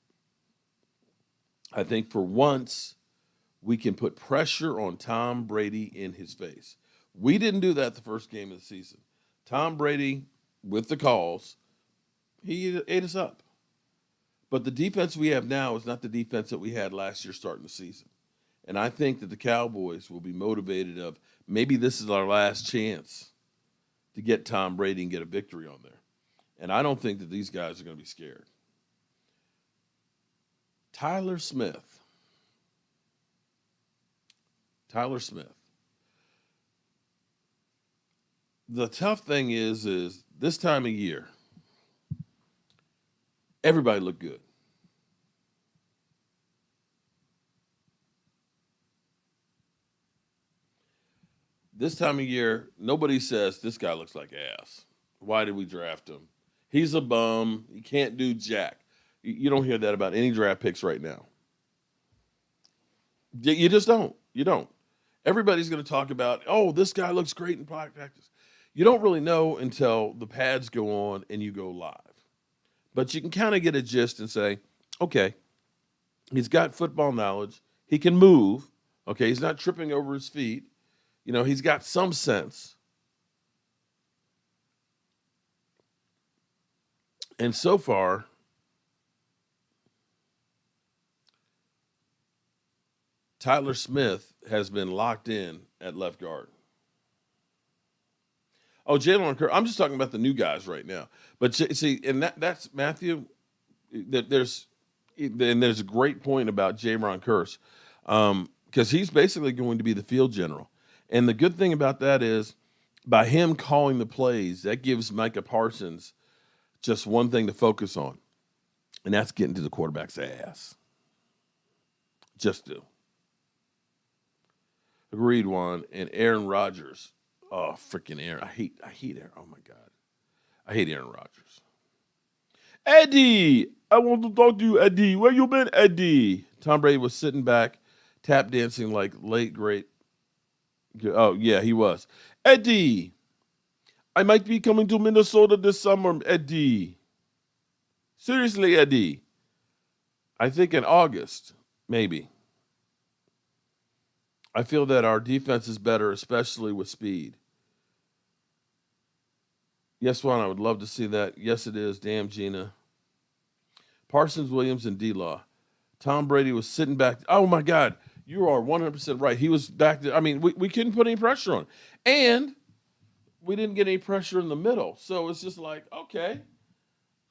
Speaker 1: I think for once, we can put pressure on Tom Brady in his face. We didn't do that the first game of the season. Tom Brady, with the calls, he ate us up. But the defense we have now is not the defense that we had last year starting the season. And I think that the Cowboys will be motivated of maybe this is our last chance to get Tom Brady and get a victory on there. And I don't think that these guys are going to be scared. Tyler Smith. The tough thing is this time of year, everybody looked good. This time of year, nobody says this guy looks like ass. Why did we draft him? He's a bum. He can't do jack. You don't hear that about any draft picks right now. You just don't. You don't. Everybody's going to talk about, oh, this guy looks great in practice. You don't really know until the pads go on and you go live. But you can kind of get a gist and say, okay, he's got football knowledge. He can move. Okay, he's not tripping over his feet. You know, he's got some sense. And so far, Tyler Smith has been locked in at left guard. Oh, Jalen Kerr. I'm just talking about the new guys right now. But see, and that's Matthew. There's a great point about Jaron Kearse because he's basically going to be the field general. And the good thing about that is by him calling the plays, that gives Micah Parsons just one thing to focus on, and that's getting to the quarterback's ass. Just do. Agreed, Juan. And Aaron Rodgers. Oh, freaking Aaron. I hate Aaron. Oh, my God. I hate Aaron Rodgers. Eddie, I want to talk to you, Eddie. Where you been, Eddie? Tom Brady was sitting back, tap dancing like late, great. Oh, yeah, he was. Eddie, I might be coming to Minnesota this summer, Eddie. Seriously, Eddie. I think in August, maybe. I feel that our defense is better, especially with speed. Yes, Juan, I would love to see that. Yes, it is. Damn, Gina. Parsons, Williams, and D-Law. Tom Brady was sitting back. Oh, my God. You are 100% right. He was back there. I mean, we couldn't put any pressure on. And we didn't get any pressure in the middle. So it's just like, okay,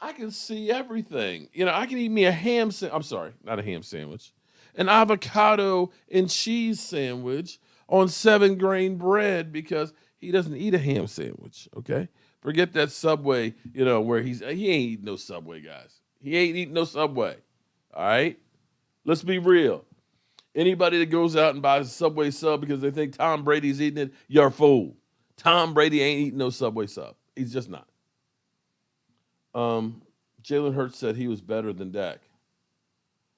Speaker 1: I can see everything. You know, I can eat me a ham sandwich. I'm sorry, not a ham sandwich. An avocado and cheese sandwich on 7-grain bread because he doesn't eat a ham sandwich, okay? Forget that Subway, you know, where he ain't eating no Subway, guys. He ain't eating no Subway, all right? Let's be real. Anybody that goes out and buys a Subway sub because they think Tom Brady's eating it, you're a fool. Tom Brady ain't eating no Subway sub. He's just not. Jalen Hurts said he was better than Dak.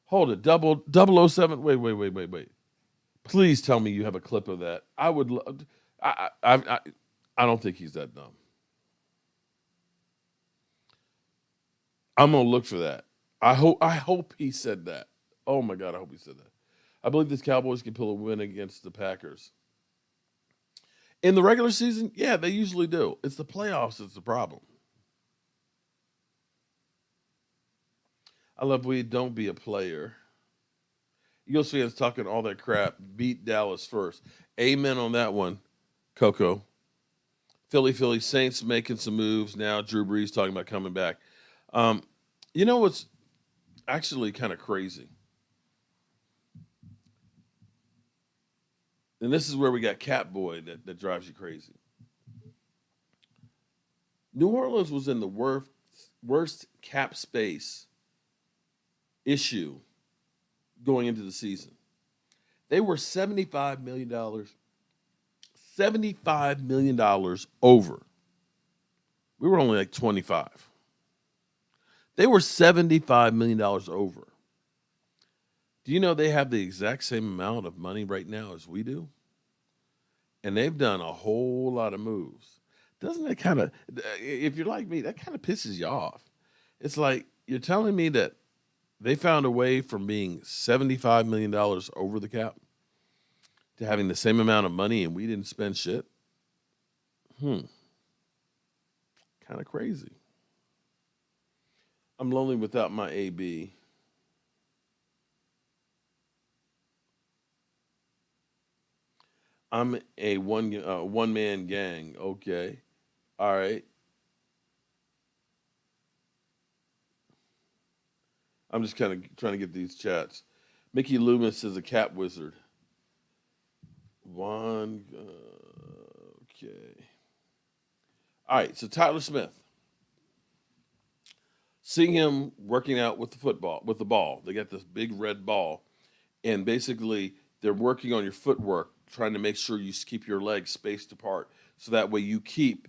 Speaker 1: Hold it, 007. Wait. Please tell me you have a clip of that. I would love. I don't think he's that dumb. I'm gonna look for that. I hope he said that. Oh my God, I hope he said that. I believe this Cowboys can pull a win against the Packers. In the regular season, yeah, they usually do. It's the playoffs that's the problem. I love we don't be a player. Eagles fans talking all that crap. Beat Dallas first. Amen on that one, Coco. Philly Saints making some moves now. Drew Brees talking about coming back. You know what's actually kind of crazy? And this is where we got Catboy that drives you crazy. New Orleans was in the worst cap space issue going into the season. They were $75 million, $75 million over. We were only like 25. They were $75 million over. Do you know they have the exact same amount of money right now as we do? And they've done a whole lot of moves. Doesn't it kind of, if you're like me, that kind of pisses you off? It's like you're telling me that they found a way from being $75 million over the cap to having the same amount of money and we didn't spend shit? Kind of crazy. I'm lonely without my AB. I'm a one man gang. Okay. All right. I'm just kind of trying to get these chats. Mickey Loomis is a cat wizard. One. Okay. All right. So Tyler Smith. Seeing him working out with the ball. They got this big red ball, and basically they're working on your footwork, trying to make sure you keep your legs spaced apart, so that way you keep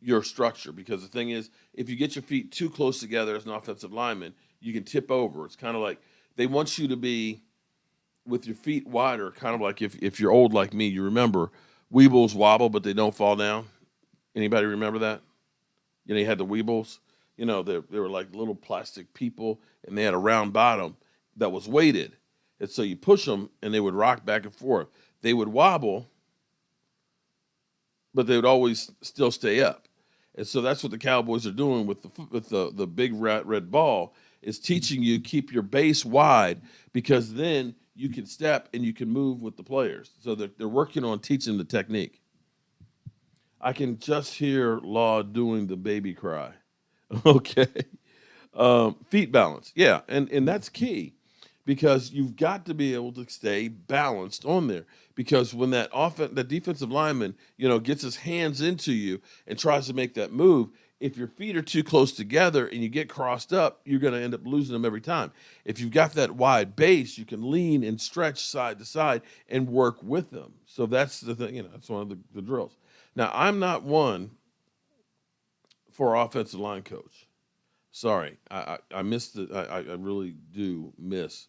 Speaker 1: your structure. Because the thing is, if you get your feet too close together as an offensive lineman, you can tip over. It's kind of like they want you to be with your feet wider, kind of like if you're old like me, you remember Weebles wobble, but they don't fall down. Anybody remember that? You had the Weebles. They were like little plastic people, and they had a round bottom that was weighted. And so you push them, and they would rock back and forth. They would wobble, but they would always still stay up. And so that's what the Cowboys are doing with the big red ball, is teaching you keep your base wide, because then you can step and you can move with the players. So they're working on teaching the technique. I can just hear Law doing the baby cry. Okay. Feet balance. Yeah, and that's key, because you've got to be able to stay balanced on there, because when that defensive lineman, gets his hands into you and tries to make that move, if your feet are too close together and you get crossed up, you're going to end up losing them every time. If you've got that wide base, you can lean and stretch side to side and work with them. So that's the thing, that's one of the drills. Now, I'm not one for offensive line coach. Sorry, I missed it. I really do miss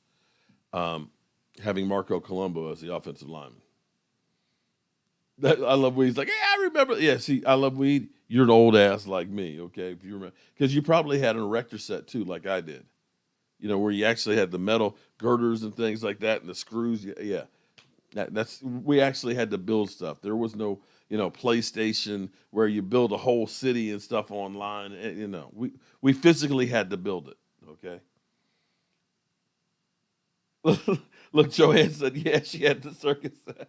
Speaker 1: having Marco Colombo as the offensive lineman. I love Weed. He's like, yeah, I remember. Yeah, see, I love Weed. You're an old ass like me, okay? If you remember, because you probably had an erector set too, like I did. Where you actually had the metal girders and things like that, and the screws. Yeah, we actually had to build stuff. There was no PlayStation where you build a whole city and stuff online. And, we physically had to build it. Okay. Look, Joanne said, yeah, she had the circus set.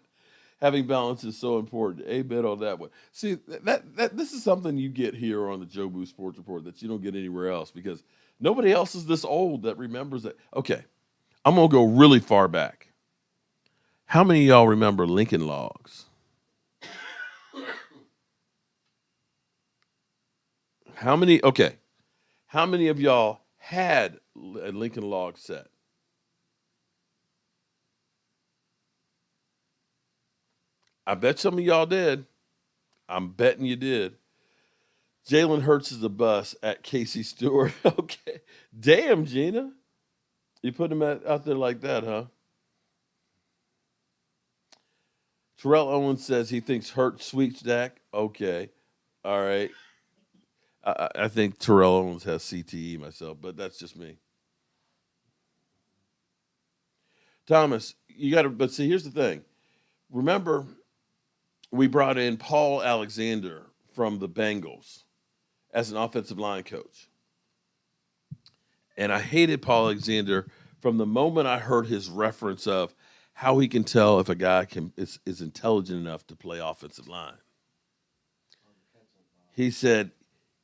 Speaker 1: Having balance is so important. Amen on that one. See, that this is something you get here on the Jobu Sports Report that you don't get anywhere else, because nobody else is this old that remembers that. Okay, I'm going to go really far back. How many of y'all remember Lincoln Logs? How many of y'all had a Lincoln Log set? I bet some of y'all did. I'm betting you did. Jalen Hurts is a bust at Casey Stewart. Okay. Damn, Gina. You put him out there like that, huh? Terrell Owens says he thinks Hurts sweeps Dak. Okay. All right. I think Terrell Owens has CTE myself, but that's just me. Thomas, but see, here's the thing. Remember, we brought in Paul Alexander from the Bengals as an offensive line coach. And I hated Paul Alexander from the moment I heard his reference of how he can tell if a guy is intelligent enough to play offensive line. He said,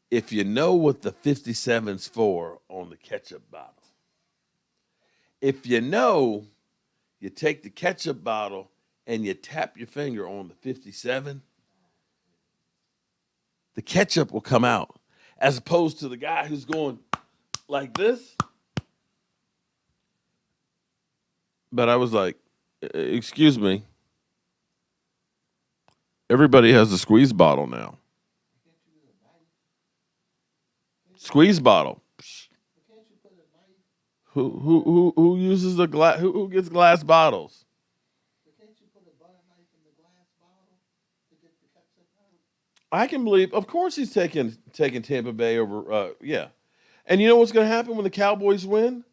Speaker 1: if you know what the 57's for on the ketchup bottle, if you know, you take the ketchup bottle and you tap your finger on the 57, the ketchup will come out. as opposed to the guy who's going like this. But I was like, excuse me. Everybody has a squeeze bottle now. Squeeze bottle. Who uses a glass? Who gets glass bottles? I can believe. Of course, he's taking Tampa Bay over. Yeah, and you know what's going to happen when the Cowboys win?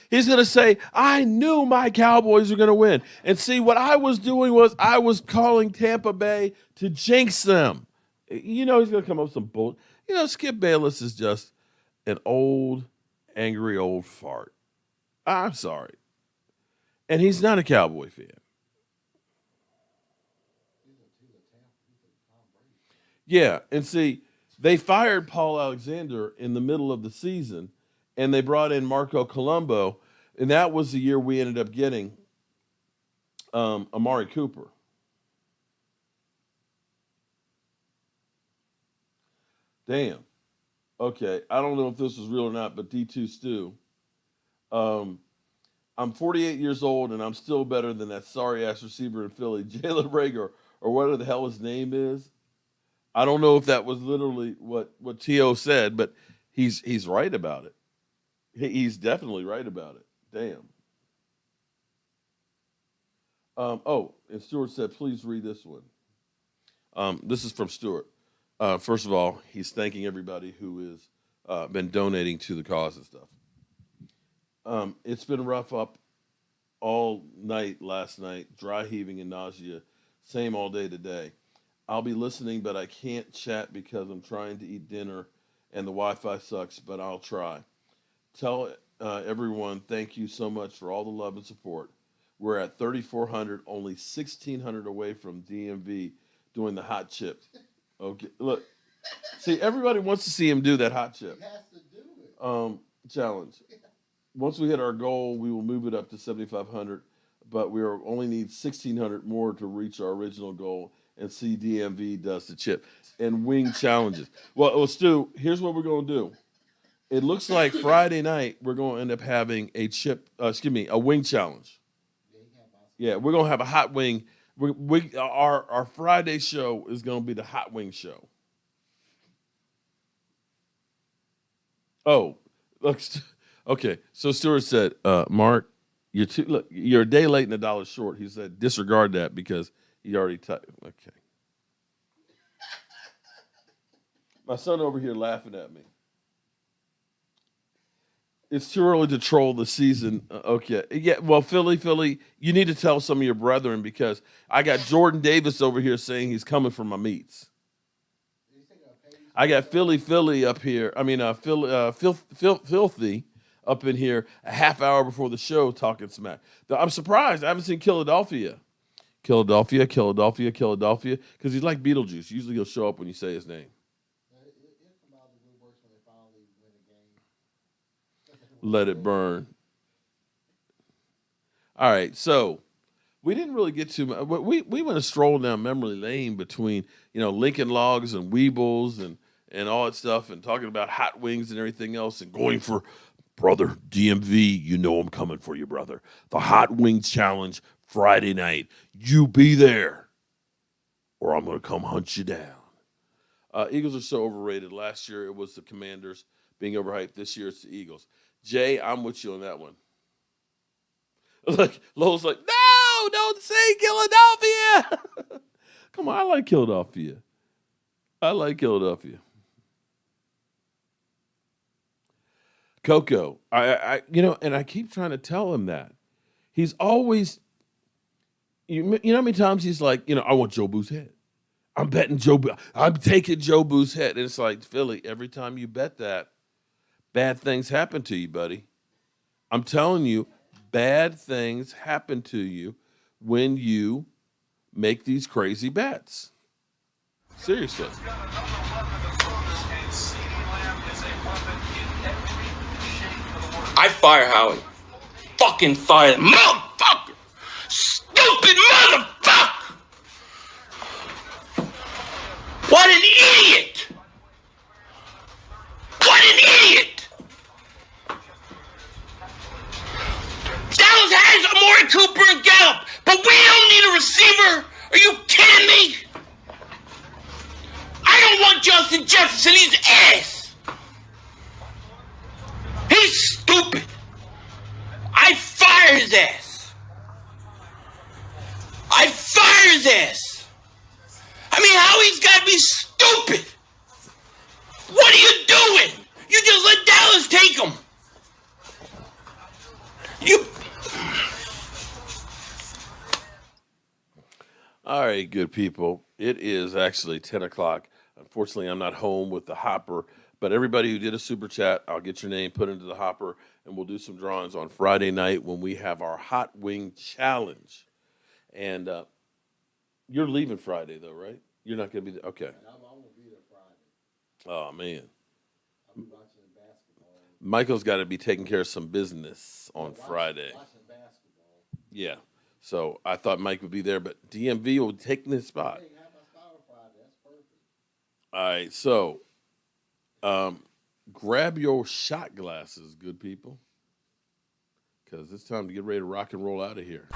Speaker 1: He's going to say, "I knew my Cowboys were going to win." And see, what I was doing was I was calling Tampa Bay to jinx them. You know, he's going to come up with some bull. You know, Skip Bayless is just an old, angry old fart. I'm sorry, and he's not a Cowboy fan. Yeah, and see, they fired Paul Alexander in the middle of the season, and they brought in Marco Colombo, and that was the year we ended up getting Amari Cooper. Damn. Okay, I don't know if this is real or not, but D2 Stu. I'm 48 years old, and I'm still better than that sorry-ass receiver in Philly, Jalen Rager, or whatever the hell his name is. I don't know if that was literally what T.O. said, but he's right about it. He's definitely right about it. Damn. And Stuart said, please read this one. This is from Stuart. First of all, he's thanking everybody who has been donating to the cause and stuff. It's been rough up all night last night, dry heaving and nausea, same all day today. I'll be listening, but I can't chat because I'm trying to eat dinner and the Wi-Fi sucks, but I'll try. Tell everyone thank you so much for all the love and support. We're at 3,400, only 1,600 away from DMV doing the hot chip. Okay, look. See, everybody wants to see him do that hot chip.
Speaker 2: He has to do it.
Speaker 1: Challenge. Once we hit our goal, we will move it up to 7,500, but we only need 1,600 more to reach our original goal and see DMV does the chip and wing challenges. Well, Stu, here's what we're going to do. It looks like Friday night we're going to end up having a wing challenge. Yeah, we're going to have a hot wing. Our Friday show is going to be the hot wing show. Oh, look. Okay, so Stuart said, Mark, you're a day late and $1 short. He said, disregard that because he already typed. Okay. My son over here laughing at me. It's too early to troll the season. Okay. Yeah, well, Philly, you need to tell some of your brethren because I got Jordan Davis over here saying he's coming for my meats. I got Philly up here. I mean, Filthy up in here a half hour before the show talking smack. I'm surprised. I haven't seen Philadelphia, because he's like Beetlejuice. Usually he'll show up when you say his name. Let it burn. All right, so we didn't really get to. We went a stroll down memory lane between Lincoln Logs and Weebles and all that stuff, and talking about hot wings and everything else, and going for brother DMV. You know I'm coming for you, brother. The Hot Wing Challenge Friday night. You be there, or I'm gonna come hunt you down. Eagles are so overrated. Last year it was the Commanders being overhyped. This year it's the Eagles. Jay, I'm with you on that one. Look, Lowell's like, no, don't say Philadelphia. Come on, I like Philadelphia. Coco, and I keep trying to tell him that. He's always, you know how many times he's like, I want Jobu's head. I'm betting Jobu. I'm taking Jobu's head. And it's like, Philly, every time you bet that, bad things happen to you, buddy. I'm telling you, bad things happen to you when you make these crazy bets. Seriously.
Speaker 3: I fire Howie. Fucking fire him. Motherfucker! Stupid motherfucker! What an idiot! Jefferson, he's ass. He's stupid. I fire his ass. I fire his ass. I mean, how he's got to be stupid. What are you doing? You just let Dallas take him.
Speaker 1: All right, good people. It is actually 10 o'clock. Unfortunately, I'm not home with the hopper, but everybody who did a super chat, I'll get your name put into the hopper, and we'll do some drawings on Friday night when we have our hot wing challenge. And you're leaving Friday, though, right? You're not going to be there? Okay.
Speaker 2: I'm gonna be there Friday.
Speaker 1: Oh, man.
Speaker 2: I'll be watching basketball.
Speaker 1: Michael's got to be taking care of some business on Friday.
Speaker 2: Watching basketball.
Speaker 1: Yeah. So I thought Mike would be there, but DMV will be taking his spot.
Speaker 2: Hey, have my spot on Friday. That's perfect.
Speaker 1: All right, so grab your shot glasses, good people, because it's time to get ready to rock and roll out of here.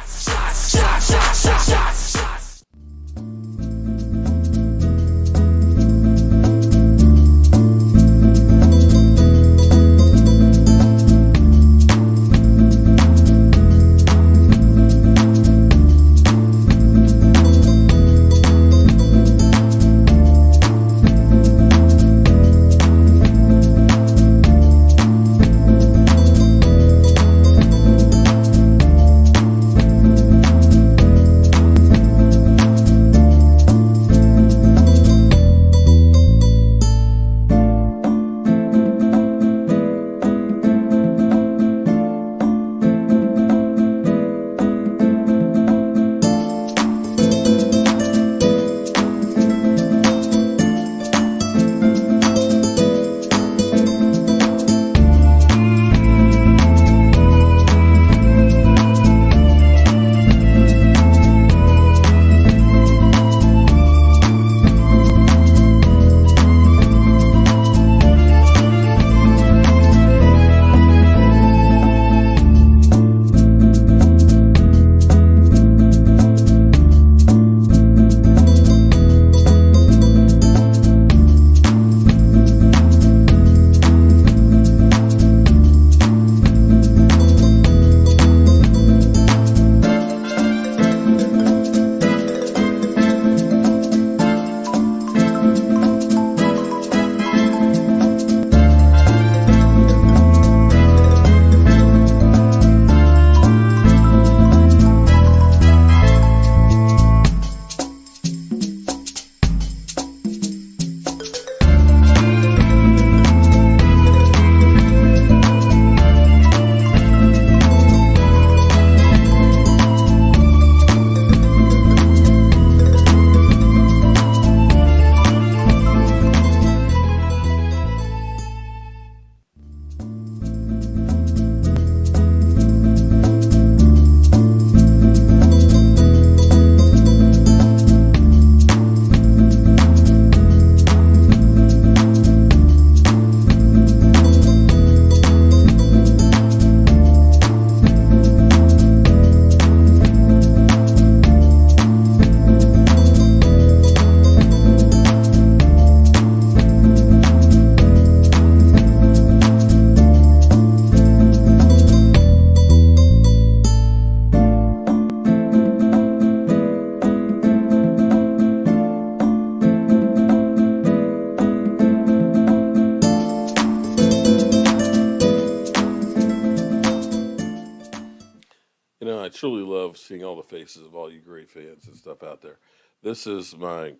Speaker 1: You know, I truly love seeing all the faces of all you great fans and stuff out there. This is my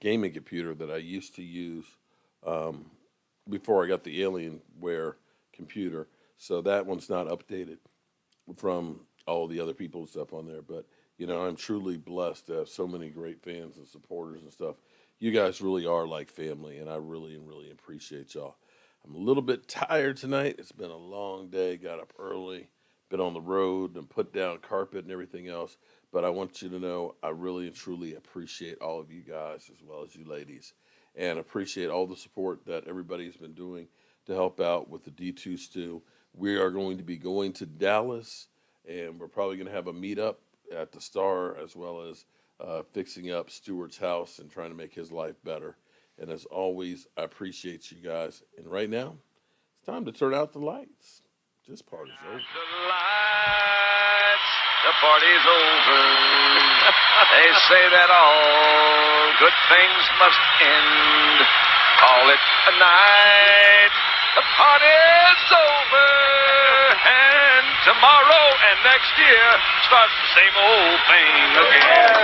Speaker 1: gaming computer that I used to use um, before I got the Alienware computer. So that one's not updated from all the other people and stuff on there. But, you know, I'm truly blessed to have so many great fans and supporters and stuff. You guys really are like family, and I really and really appreciate y'all. I'm a little bit tired tonight. It's been a long day. Got up early, been on the road and put down carpet and everything else. But I want you to know I really and truly appreciate all of you guys as well as you ladies, and appreciate all the support that everybody's been doing to help out with the D2 stew. We are going to be going to Dallas, and we're probably going to have a meetup at the Star, as well as fixing up Stewart's house and trying to make his life better. And as always, I appreciate you guys. And right now, it's time to turn out the lights. This party's over.
Speaker 4: The lights, the party's over. They say that all good things must end. Call it a night. The party's over. And tomorrow and next year starts the same old thing again.